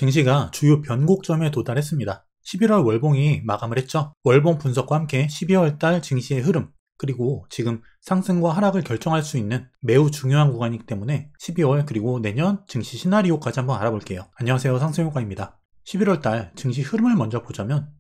증시가 주요 변곡점에 도달했습니다. 11월 월봉이 마감을 했죠. 월봉 분석과 함께 12월 달 증시의 흐름, 그리고 지금 상승과 하락을 결정할 수 있는 매우 중요한 구간이기 때문에 12월 그리고 내년 증시 시나리오까지 한번 알아볼게요. 안녕하세요, 상승효과입니다. 11월 달 증시 흐름을 먼저 보자면,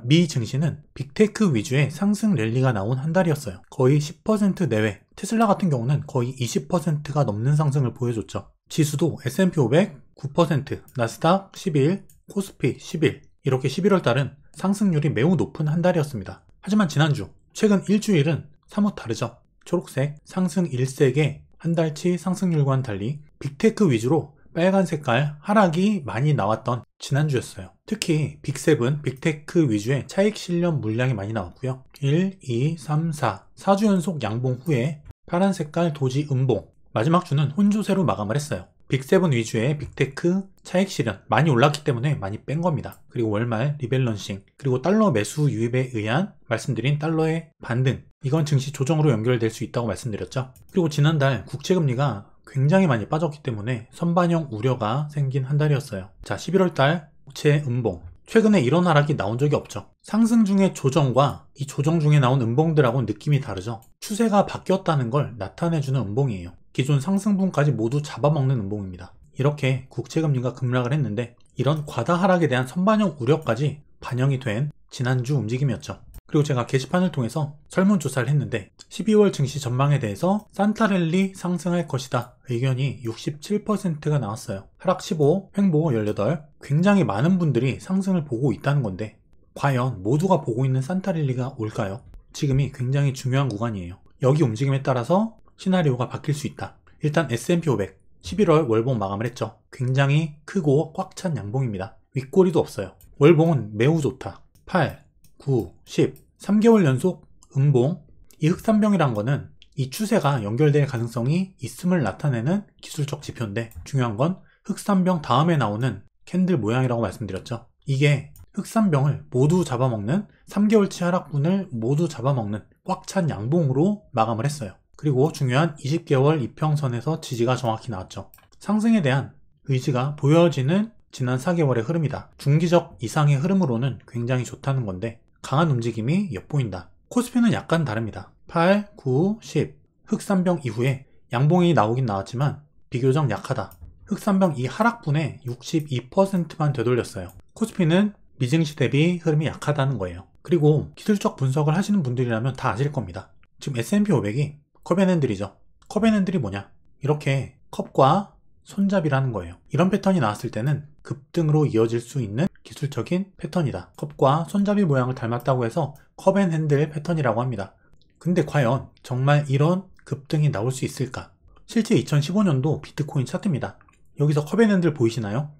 미 증시는 빅테크 위주의 상승 랠리가 나온 한 달이었어요. 거의 10% 내외, 테슬라 같은 경우는 거의 20%가 넘는 상승을 보여줬죠. 지수도 S&P 500 9%, 나스닥 11, 코스피 11, 이렇게 11월 달은 상승률이 매우 높은 한 달이었습니다. 하지만 지난주, 최근 일주일은 사뭇 다르죠. 초록색 상승 일색의 한 달치 상승률과는 달리 빅테크 위주로 빨간 색깔 하락이 많이 나왔던 지난주였어요. 특히 빅7, 빅테크 위주의 차익 실현 물량이 많이 나왔고요. 1, 2, 3, 4, 4주 연속 양봉 후에 파란 색깔 도지 음봉, 마지막 주는 혼조세로 마감을 했어요. 빅7 위주의 빅테크 차익 실현 많이 올랐기 때문에 많이 뺀 겁니다. 그리고 월말 리밸런싱, 그리고 달러 매수 유입에 의한 말씀드린 달러의 반등, 이건 증시 조정으로 연결될 수 있다고 말씀드렸죠. 그리고 지난달 국채금리가 굉장히 많이 빠졌기 때문에 선반영 우려가 생긴 한 달이었어요. 11월 달 국채 음봉, 최근에 이런 하락이 나온 적이 없죠. 상승 중의 조정과 이 조정 중에 나온 음봉들하고는 느낌이 다르죠. 추세가 바뀌었다는 걸 나타내주는 음봉이에요. 기존 상승분까지 모두 잡아먹는 음봉입니다. 이렇게 국채금리가 급락을 했는데, 이런 과다 하락에 대한 선반영 우려까지 반영이 된 지난주 움직임이었죠. 그리고 제가 게시판을 통해서 설문조사를 했는데 12월 증시 전망에 대해서 산타랠리 상승할 것이다 의견이 67%가 나왔어요. 하락 15, 횡보 18, 굉장히 많은 분들이 상승을 보고 있다는 건데, 과연 모두가 보고 있는 산타랠리가 올까요? 지금이 굉장히 중요한 구간이에요. 여기 움직임에 따라서 시나리오가 바뀔 수 있다. 일단 S&P 500 11월 월봉 마감을 했죠. 굉장히 크고 꽉 찬 양봉입니다. 윗꼬리도 없어요. 월봉은 매우 좋다. 8, 9, 10 3개월 연속 음봉. 이 흑산병이란 거는 이 추세가 연결될 가능성이 있음을 나타내는 기술적 지표인데, 중요한 건 흑산병 다음에 나오는 캔들 모양이라고 말씀드렸죠. 이게 흑산병을 모두 잡아먹는, 3개월치 하락분을 모두 잡아먹는 꽉 찬 양봉으로 마감을 했어요. 그리고 중요한 20개월 이평선에서 지지가 정확히 나왔죠. 상승에 대한 의지가 보여지는 지난 4개월의 흐름이다. 중기적 이상의 흐름으로는 굉장히 좋다는 건데, 강한 움직임이 엿보인다. 코스피는 약간 다릅니다. 8, 9, 10 흑산병 이후에 양봉이 나오긴 나왔지만 비교적 약하다. 흑산병 이 하락분의 62%만 되돌렸어요. 코스피는 미증시 대비 흐름이 약하다는 거예요. 그리고 기술적 분석을 하시는 분들이라면 다 아실 겁니다. 지금 S&P 500이 컵앤핸들이죠. 컵앤핸들이 뭐냐? 이렇게 컵과 손잡이라는 거예요. 이런 패턴이 나왔을 때는 급등으로 이어질 수 있는 기술적인 패턴이다. 컵과 손잡이 모양을 닮았다고 해서 컵앤핸들 패턴이라고 합니다. 근데 과연 정말 이런 급등이 나올 수 있을까? 실제 2015년도 비트코인 차트입니다. 여기서 컵앤핸들 보이시나요?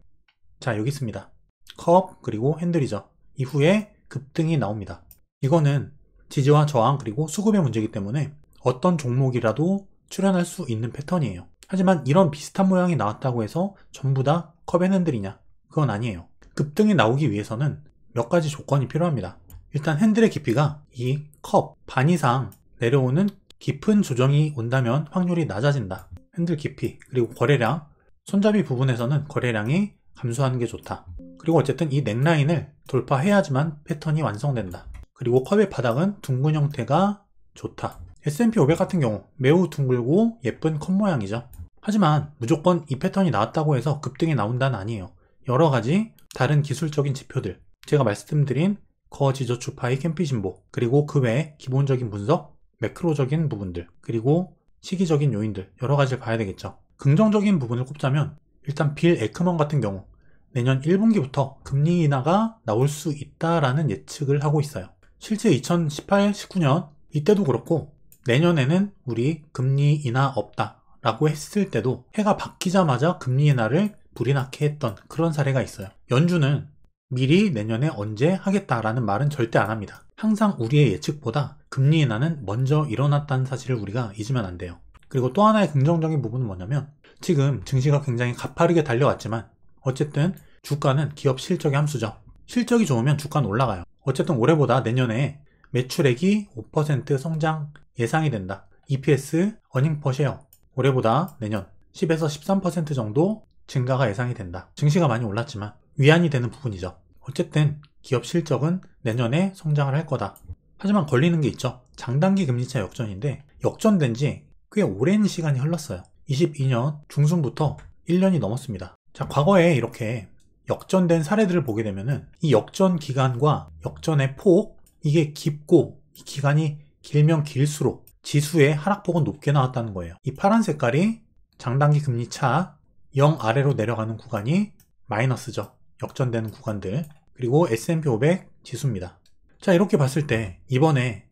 여기 있습니다. 컵 그리고 핸들이죠. 이후에 급등이 나옵니다. 이거는 지지와 저항 그리고 수급의 문제이기 때문에 어떤 종목이라도 출현할 수 있는 패턴이에요. 하지만 이런 비슷한 모양이 나왔다고 해서 전부 다 컵앤핸들이냐? 그건 아니에요. 급등이 나오기 위해서는 몇 가지 조건이 필요합니다. 일단 핸들의 깊이가 이 컵 반 이상 내려오는 깊은 조정이 온다면 확률이 낮아진다. 핸들 깊이, 그리고 거래량, 손잡이 부분에서는 거래량이 감소하는 게 좋다. 그리고 어쨌든 이 넥라인을 돌파해야지만 패턴이 완성된다. 그리고 컵의 바닥은 둥근 형태가 좋다. S&P 500 같은 경우 매우 둥글고 예쁜 컵 모양이죠. 하지만 무조건 이 패턴이 나왔다고 해서 급등이 나온다는 아니에요. 여러 가지 다른 기술적인 지표들, 제가 말씀드린 거지저 주파의 캠피 진보, 그리고 그 외에 기본적인 분석, 매크로적인 부분들, 그리고 시기적인 요인들, 여러 가지를 봐야 되겠죠. 긍정적인 부분을 꼽자면 일단 빌 에크먼 같은 경우 내년 1분기부터 금리 인하가 나올 수 있다라는 예측을 하고 있어요. 실제 2018, 19년 이때도 그렇고 내년에는 우리 금리 인하 없다 라고 했을 때도 해가 바뀌자마자 금리 인하를 불이 나게 했던 그런 사례가 있어요. 연준은 미리 내년에 언제 하겠다라는 말은 절대 안 합니다. 항상 우리의 예측보다 금리 인하는 먼저 일어났다는 사실을 우리가 잊으면 안 돼요. 그리고 또 하나의 긍정적인 부분은 뭐냐면, 지금 증시가 굉장히 가파르게 달려왔지만 어쨌든 주가는 기업 실적의 함수죠. 실적이 좋으면 주가는 올라가요. 어쨌든 올해보다 내년에 매출액이 5% 성장 예상이 된다. EPS, 어닝 퍼 쉐어 올해보다 내년 10에서 13% 정도 증가가 예상이 된다. 증시가 많이 올랐지만 위안이 되는 부분이죠. 어쨌든 기업 실적은 내년에 성장을 할 거다. 하지만 걸리는 게 있죠. 장단기 금리차 역전인데 역전된 지 꽤 오랜 시간이 흘렀어요. 22년 중순부터 1년이 넘었습니다. 자, 과거에 이렇게 역전된 사례들을 보게 되면은 이 역전 기간과 역전의 폭, 이게 깊고 이 기간이 길면 길수록 지수의 하락폭은 높게 나왔다는 거예요. 이 파란 색깔이 장단기 금리 차 0 아래로 내려가는 구간이 마이너스죠. 역전되는 구간들. 그리고 S&P 500 지수입니다. 자, 이렇게 봤을 때 이번에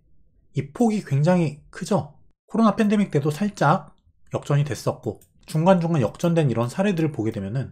이 폭이 굉장히 크죠. 코로나 팬데믹 때도 살짝 역전이 됐었고 중간중간 역전된 이런 사례들을 보게 되면은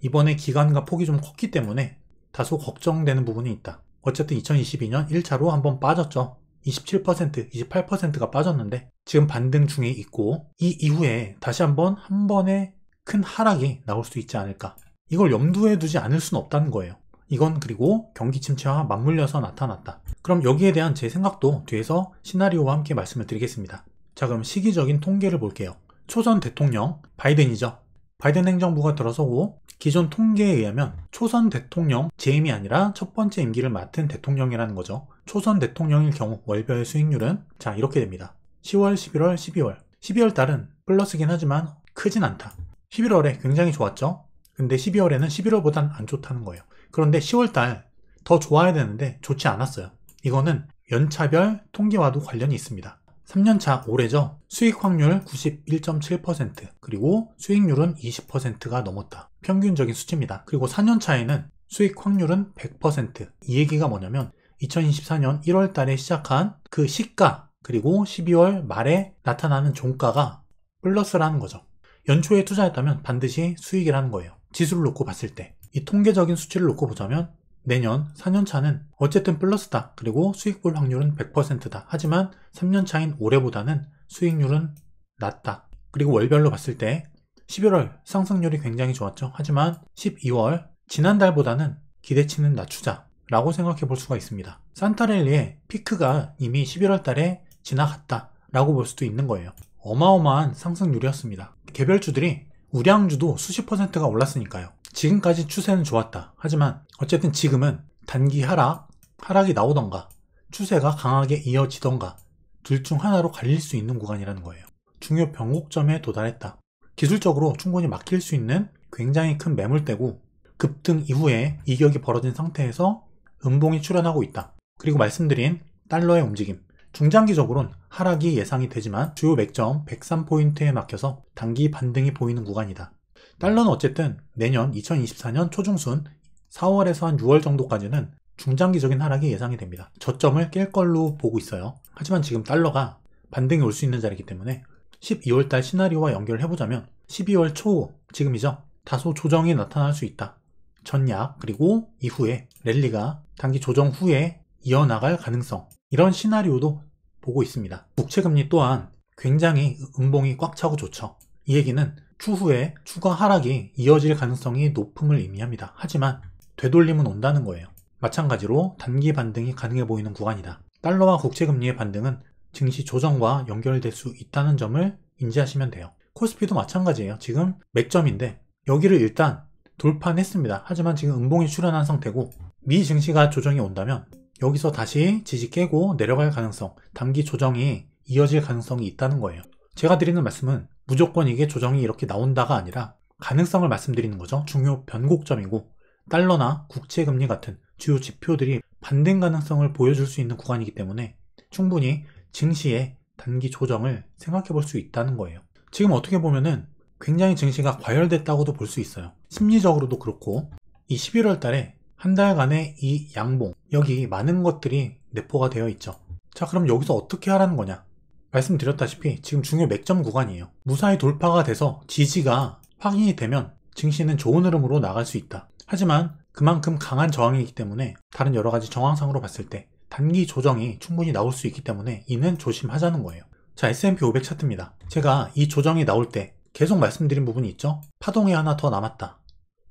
이번에 기간과 폭이 좀 컸기 때문에 다소 걱정되는 부분이 있다. 어쨌든 2022년 1차로 한번 빠졌죠. 27%, 28%가 빠졌는데 지금 반등 중에 있고 이 이후에 다시 한 번에 큰 하락이 나올 수 있지 않을까. 이걸 염두에 두지 않을 수는 없다는 거예요. 이건 그리고 경기 침체와 맞물려서 나타났다. 그럼 여기에 대한 제 생각도 뒤에서 시나리오와 함께 말씀을 드리겠습니다. 자, 그럼 시기적인 통계를 볼게요. 초선 대통령 바이든이죠. 바이든 행정부가 들어서고 기존 통계에 의하면 초선 대통령 재임이 아니라 첫 번째 임기를 맡은 대통령이라는 거죠. 초선 대통령일 경우 월별 수익률은 자 이렇게 됩니다. 10월, 11월, 12월 12월 달은 플러스긴 하지만 크진 않다. 11월에 굉장히 좋았죠. 근데 12월에는 11월보단 안 좋다는 거예요. 그런데 10월 달 더 좋아야 되는데 좋지 않았어요. 이거는 연차별 통계와도 관련이 있습니다. 3년차 올해죠. 수익 확률 91.7% 그리고 수익률은 20%가 넘었다. 평균적인 수치입니다. 그리고 4년차에는 수익 확률은 100%. 이 얘기가 뭐냐면 2024년 1월 달에 시작한 그 시가 그리고 12월 말에 나타나는 종가가 플러스라는 거죠. 연초에 투자했다면 반드시 수익이라는 거예요. 지수를 놓고 봤을 때. 이 통계적인 수치를 놓고 보자면 내년 4년차는 어쨌든 플러스다. 그리고 수익 볼 확률은 100%다. 하지만 3년차인 올해보다는 수익률은 낮다. 그리고 월별로 봤을 때 11월 상승률이 굉장히 좋았죠. 하지만 12월 지난달보다는 기대치는 낮추자 라고 생각해 볼 수가 있습니다. 산타랠리의 피크가 이미 11월 달에 지나갔다 라고 볼 수도 있는 거예요. 어마어마한 상승률이었습니다. 개별주들이 우량주도 수십 %가 올랐으니까요. 지금까지 추세는 좋았다. 하지만 어쨌든 지금은 단기 하락이 나오던가 추세가 강하게 이어지던가 둘 중 하나로 갈릴 수 있는 구간이라는 거예요. 중요 변곡점에 도달했다. 기술적으로 충분히 막힐 수 있는 굉장히 큰 매물대고 급등 이후에 이격이 벌어진 상태에서 음봉이 출현하고 있다. 그리고 말씀드린 달러의 움직임. 중장기적으로는 하락이 예상이 되지만 주요 맥점 103포인트에 막혀서 단기 반등이 보이는 구간이다. 달러는 어쨌든 내년 2024년 초중순 4월에서 한 6월 정도까지는 중장기적인 하락이 예상이 됩니다. 저점을 깰 걸로 보고 있어요. 하지만 지금 달러가 반등이 올 수 있는 자리이기 때문에 12월달 시나리오와 연결을 해보자면 12월 초 지금이죠. 다소 조정이 나타날 수 있다. 전약 그리고 이후에 랠리가 단기 조정 후에 이어나갈 가능성 이런 시나리오도 보고 있습니다. 국채금리 또한 굉장히 음봉이 꽉 차고 좋죠. 이 얘기는 추후에 추가 하락이 이어질 가능성이 높음을 의미합니다. 하지만 되돌림은 온다는 거예요. 마찬가지로 단기 반등이 가능해 보이는 구간이다. 달러와 국채금리의 반등은 증시 조정과 연결될 수 있다는 점을 인지하시면 돼요. 코스피도 마찬가지예요. 지금 맥점인데 여기를 일단 돌파했습니다. 하지만 지금 음봉이 출현한 상태고 미 증시가 조정이 온다면 여기서 다시 지지 깨고 내려갈 가능성, 단기 조정이 이어질 가능성이 있다는 거예요. 제가 드리는 말씀은 무조건 이게 조정이 이렇게 나온다가 아니라 가능성을 말씀드리는 거죠. 중요 변곡점이고 달러나 국채금리 같은 주요 지표들이 반등 가능성을 보여줄 수 있는 구간이기 때문에 충분히 증시의 단기 조정을 생각해 볼 수 있다는 거예요. 지금 어떻게 보면은 굉장히 증시가 과열됐다고도 볼 수 있어요. 심리적으로도 그렇고 이 11월 달에 한 달간의 이 양봉 여기 많은 것들이 내포가 되어 있죠. 자, 그럼 여기서 어떻게 하라는 거냐? 말씀드렸다시피 지금 중요 맥점 구간이에요. 무사히 돌파가 돼서 지지가 확인이 되면 증시는 좋은 흐름으로 나갈 수 있다. 하지만 그만큼 강한 저항이기 때문에 다른 여러 가지 정황상으로 봤을 때 단기 조정이 충분히 나올 수 있기 때문에 이는 조심하자는 거예요. 자, S&P 500 차트입니다. 제가 이 조정이 나올 때 계속 말씀드린 부분이 있죠. 파동이 하나 더 남았다.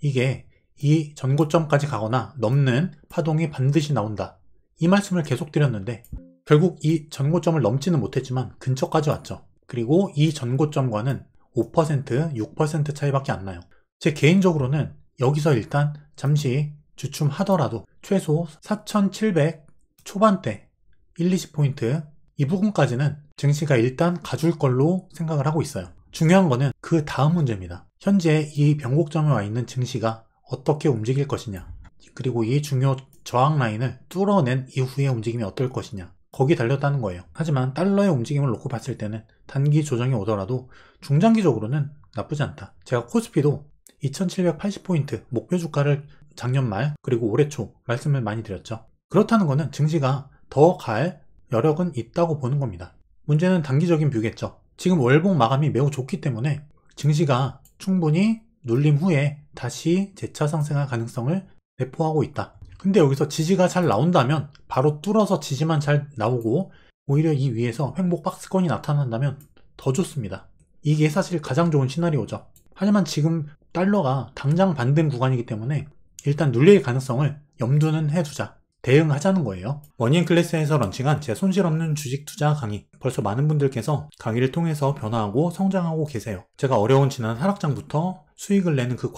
이게 이 전고점까지 가거나 넘는 파동이 반드시 나온다. 이 말씀을 계속 드렸는데 결국 이 전고점을 넘지는 못했지만 근처까지 왔죠. 그리고 이 전고점과는 5%, 6% 차이밖에 안 나요. 제 개인적으로는 여기서 일단 잠시 주춤하더라도 최소 4,700 초반대 1, 20포인트 이 부분까지는 증시가 일단 가줄 걸로 생각을 하고 있어요. 중요한 거는 그 다음 문제입니다. 현재 이 변곡점에 와 있는 증시가 어떻게 움직일 것이냐, 그리고 이 중요 저항 라인을 뚫어낸 이후의 움직임이 어떨 것이냐, 거기 달렸다는 거예요. 하지만 달러의 움직임을 놓고 봤을 때는 단기 조정이 오더라도 중장기적으로는 나쁘지 않다. 제가 코스피도 2780포인트 목표 주가를 작년 말 그리고 올해 초 말씀을 많이 드렸죠. 그렇다는 것은 증시가 더 갈 여력은 있다고 보는 겁니다. 문제는 단기적인 뷰겠죠. 지금 월봉 마감이 매우 좋기 때문에 증시가 충분히 눌림 후에 다시 재차 상승할 가능성을 내포하고 있다. 근데 여기서 지지가 잘 나온다면 바로 뚫어서 지지만 잘 나오고 오히려 이 위에서 횡보 박스권이 나타난다면 더 좋습니다. 이게 사실 가장 좋은 시나리오죠. 하지만 지금 달러가 당장 반등 구간이기 때문에 일단 눌릴 가능성을 염두는 해두자. 대응하자는 거예요. 머니앤클래스에서 런칭한 제 손실 없는 주식 투자 강의, 벌써 많은 분들께서 강의를 통해서 변화하고 성장하고 계세요. 제가 어려운 지난 하락장부터 수익을 내는 그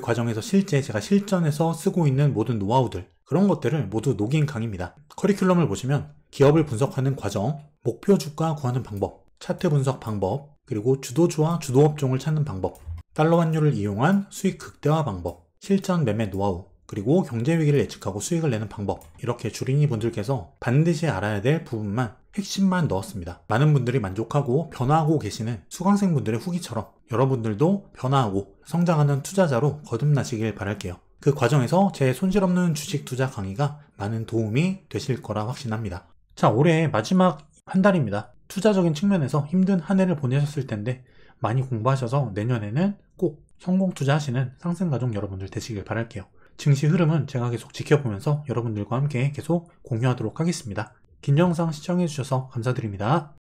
과정에서 실제 제가 실전에서 쓰고 있는 모든 노하우들, 그런 것들을 모두 녹인 강의입니다. 커리큘럼을 보시면 기업을 분석하는 과정, 목표 주가 구하는 방법, 차트 분석 방법, 그리고 주도주와 주도업종을 찾는 방법, 달러 환율을 이용한 수익 극대화 방법, 실전 매매 노하우, 그리고 경제위기를 예측하고 수익을 내는 방법, 이렇게 주린이 분들께서 반드시 알아야 될 부분만 핵심만 넣었습니다. 많은 분들이 만족하고 변화하고 계시는 수강생분들의 후기처럼 여러분들도 변화하고 성장하는 투자자로 거듭나시길 바랄게요. 그 과정에서 제 손실 없는 주식 투자 강의가 많은 도움이 되실 거라 확신합니다. 자, 올해 마지막 한 달입니다. 투자적인 측면에서 힘든 한 해를 보내셨을 텐데 많이 공부하셔서 내년에는 꼭 성공 투자하시는 상승가족 여러분들 되시길 바랄게요. 증시 흐름은 제가 계속 지켜보면서 여러분들과 함께 계속 공유하도록 하겠습니다. 긴 영상 시청해주셔서 감사드립니다.